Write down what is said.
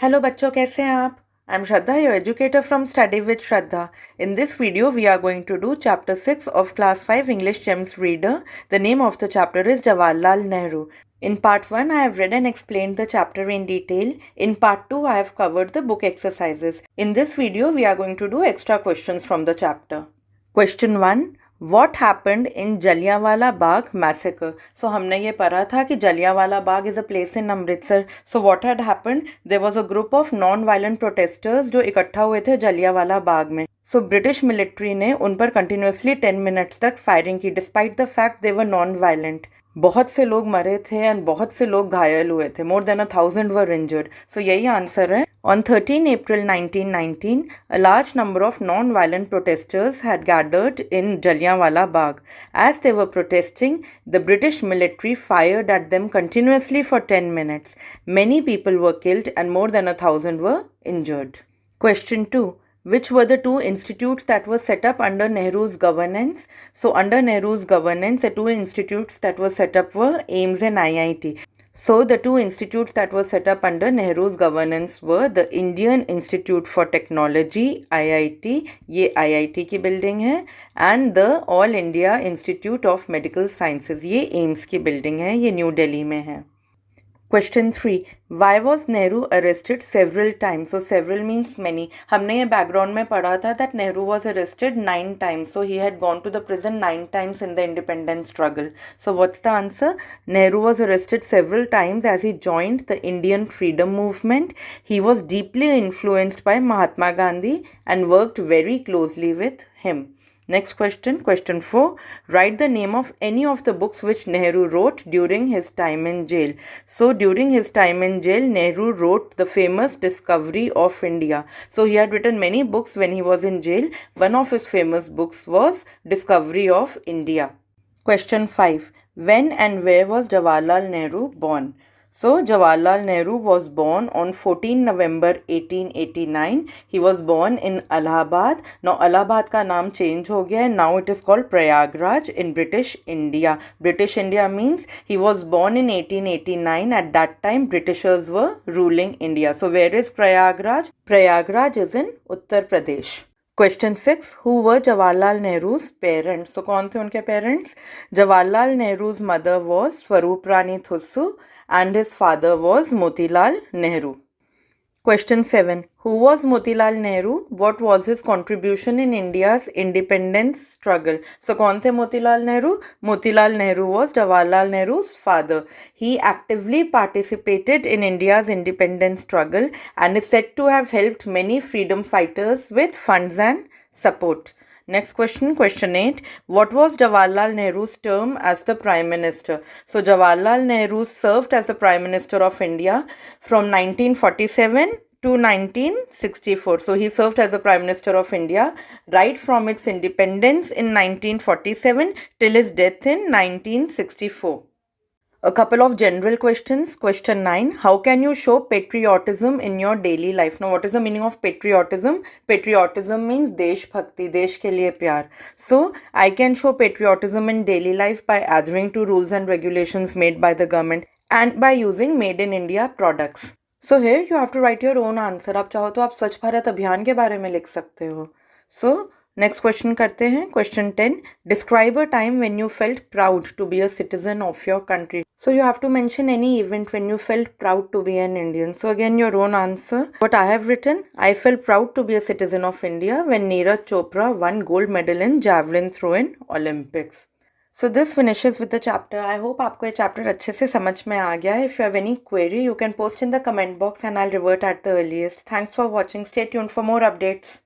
Hello बच्चों, कैसे हैं आप? I am Shraddha, your educator from study with Shraddha. In this video, we are going to do chapter 6 of class 5 English Gems Reader. The name of the chapter is Jawaharlal Nehru. In part 1, I have read and explained the chapter in detail. In part 2, I have covered the book exercises. In this video, we are going to do extra questions from the chapter. Question 1. What happened in Jallianwala Bagh massacre? So हमने ये पढ़ा था कि Jallianwala Bagh is a place in Amritsar. So what had happened? There was a group of non-violent protesters जो इकट्ठा हुए थे जलियांवाला बाग में. So ब्रिटिश मिलिट्री ने उन पर कंटिन्यूसली 10 मिनट्स तक फायरिंग की despite the fact they were non violent. बहुत से लोग मरे थे एंड बहुत से लोग घायल हुए थे. मोर देन 1,000 वर इंजर्ड. सो यही आंसर है. On 13 April 1919, a large number of non-violent protesters had gathered in Jallianwala Bagh. As they were protesting, the British military fired at them continuously for 10 minutes. Many people were killed and more than 1,000 were injured. Question 2. Which were the two institutes that were set up under Nehru's governance? So under Nehru's governance, the two institutes that were set up were AIIMS and IIT. So the two institutes that were set up under Nehru's governance were the Indian Institute for Technology (IIT), ये IIT की building है, and the All India Institute of Medical Sciences, ये AIIMS की building है, ये new Delhi में है. Question 3. Why was Nehru arrested several times? So several means many. हमने ये background में पढ़ा था that Nehru was arrested 9 times. So he had gone to the prison 9 times in the independence struggle. So what's the answer? Nehru was arrested several times as he joined the Indian freedom movement. He was deeply influenced by Mahatma Gandhi and worked very closely with him. Next question, question 4. Write the name of any of the books which Nehru wrote during his time in jail. So during his time in jail, Nehru wrote the famous Discovery of India. So he had written many books when he was in jail. One of his famous books was Discovery of India. Question 5. When and where was Jawaharlal Nehru born? So Jawaharlal Nehru was born on 14 November 1889. He was born in Allahabad. Now Allahabad का नाम change हो गया है. Now it is called Prayagraj in British India. British India means he was born in 1889. At that time Britishers were ruling India. So where is Prayagraj? Prayagraj is in Uttar Pradesh. Question 6. Who were Jawaharlal Nehru's parents? तो कौन थे उनके parents? Jawaharlal Nehru's mother was Swarup Rani Thusu and his father was Motilal Nehru. Question 7. Who was Motilal Nehru? What was his contribution in India's independence struggle? So कौन थे Motilal Nehru? Motilal Nehru was Jawaharlal Nehru's father. He actively participated in India's independence struggle and is said to have helped many freedom fighters with funds and support. Next question, question 8. What was Jawaharlal Nehru's term as the Prime Minister? So Jawaharlal Nehru served as the Prime Minister of India from 1947 to 1964. So he served as the Prime Minister of India right from its independence in 1947 till his death in 1964. A couple of general questions. Question 9. How can you show patriotism in your daily life? Now, what is the meaning of patriotism? Patriotism means देश भक्ति, देश के लिए प्यार. So, I can show patriotism in daily life by adhering to rules and regulations made by the government and by using made in India products. So, here you have to write your own answer. आप चाहो तो आप स्वच्छ भारत अभियान के बारे में लिख सकते हो. So, नेक्स्ट क्वेश्चन करते हैं. Question 10. Describe a time when you felt proud to be a citizen of your country. So you have to mention any event when you felt proud to be an Indian. So again your own answer. What I have written, I felt proud to be a citizen of India when Neeraj Chopra won gold medal in javelin throw in Olympics. So this finishes with the chapter. I hope आपको ये chapter अच्छे से समझ में आ गया है. If you have any query, you can post in the comment box and I'll revert at the earliest. Thanks for watching. Stay tuned for more updates.